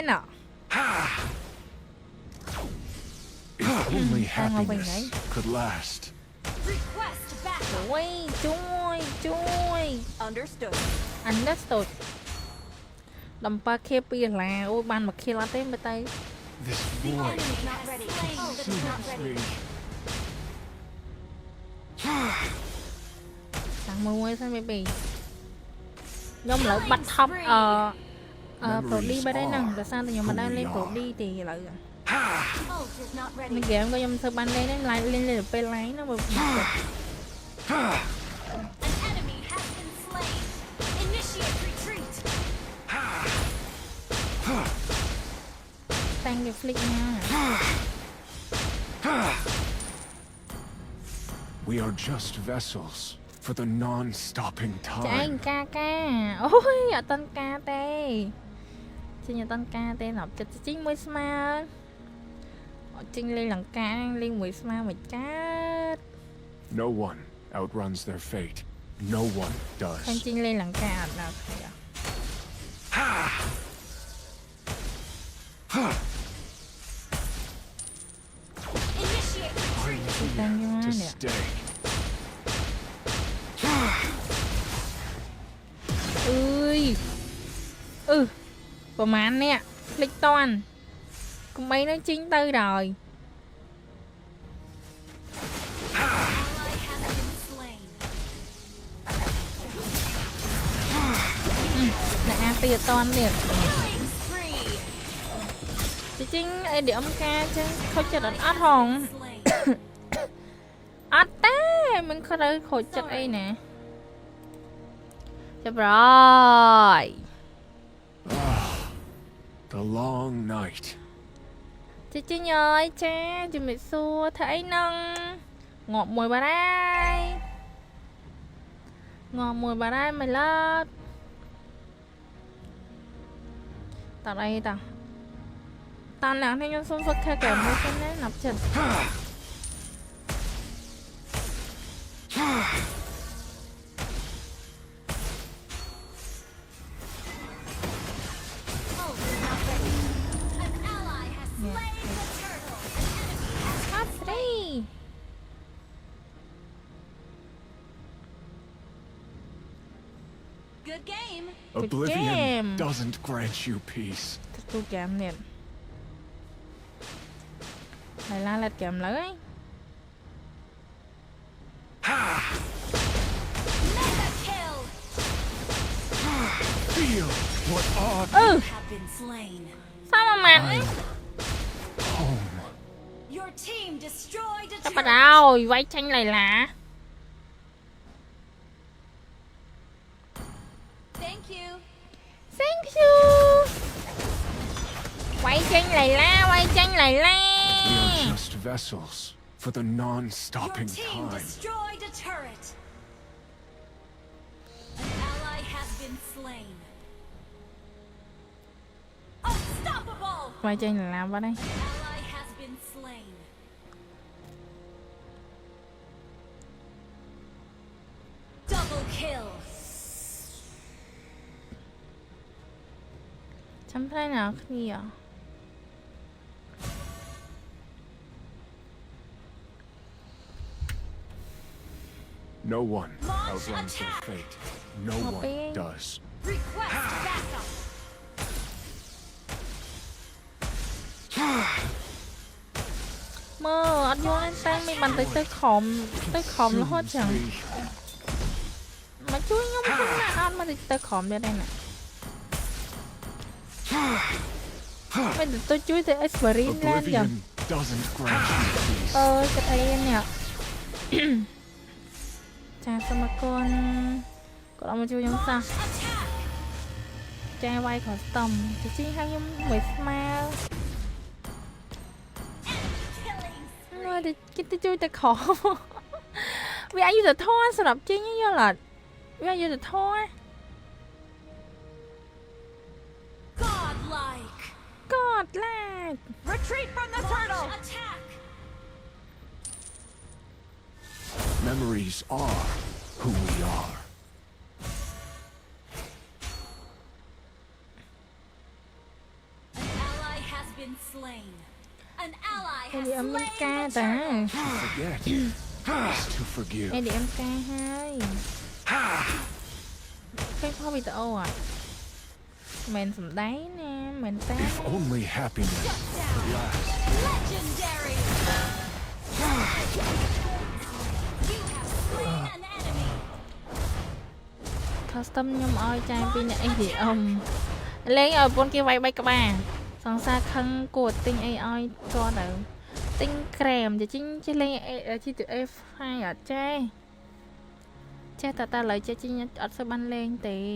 nọ If only happiness could last. chui Understood. understood đầm ba kia pi là ôi ban mà kia lá tên bên tay This void Enemy's not ready. Oh, that's not consumes ready. me. thằng mưa sao mày bị nhóm lại bắt thấp pro đi bên đây nè tại sao tụi mình đang lên pro đi thì lại Ult is not ready. mình kể có nhóm sơ ban đây nó lại lên được pe lái nó mà An enemy has been slain. Initiate retreat. tăng cái flick nha We are just vessels for the non-stopping chạy time. ca ca ôi ở tên ca tê xin nhà tên ca tê nộp cho chính mới smart chính lên lần ca lên 10 smart mày cát No one outruns their fate. No one không does. chính lên lần ca nào Initiate retreat. tăng như To nè stay. ơiประมาณเนี่ยคลิกตอนcũng mấy nó chính tư rồi Ally has been slain. nè tia ton liệt Killing spree. chứ chính ai điểm ca chứ không cho đánh át hồn Slain. át té mình có thể khổ chất ấy nè chụp rồi The long night. chứ chứ nhớ cha chứ mày xua thấy nâng ngọt mùi bà đây ngọt mùi bà đây mày lết tao đây tao tao nào thấy nhân xung phức khe kèm với cái nét nập trình Ult is not ready. An ally has slain the turtle. An enemy has hấp đi good game. Good Oblivion game. doesn't grant you peace. tôi kèm nè này la lệch kèm lưới Mega kill. Feel what odd Have been slain. sao mà mạnh home. Your team destroyed a sắp bắt turret. đầu quay tranh này là Thank you. thank you quay tranh này la quay tranh này We la are just vessels for the Your non-stopping team time. destroyed a turret. An ally has been slain. Unstoppable. quay tranh này làm vào đây An ally has been slain. Double kill. chấm thế nào gì à No one Launch outruns their attack. fate. No Copy. one does. Request backup. mơ anh vô lên tay mi bàn tới khom nó hết chẳng Consumes me. mà chui nhung không là ăn mà tới khom đây này nè bây giờ tôi chui tới aspirin lên rồi Oblivion doesn't grant you peace. cái thấy nè chà sao mà con mà chui giống sao Attack. cha quay khỏi tầm thì chỉ hay giống mười smile Killing. rồi thì cái chui tới khom vì ai giờ thôi sao đọc chi như là vì ai giờ thôi Godlike. God like Retreat from the turtle. Attack. Memories are who we are. An been slain. An ally អេ has ឌីអឹមមាន slain ការ the តា turtle. Forget. To forgive. អេឌីអឹមការហើយឃើញផលវីដេអូអត់មិនសំដែងណាមិនតា If only happiness Shut down. could last. Legendary. You have slain an enemy. custom ខ្ញុំឲ្យចាយពីអ្នក ADM លេងឲ្យប្រពន្ធគេវាយ3ក្បាលសង្សារខឹងគួរទិញអីឲ្យគាត់ទៅទិញក្រែមចេញចេះលេង GTA 5អត់ចេះតែឥឡូវចេះអត់សូវបានលេងទេ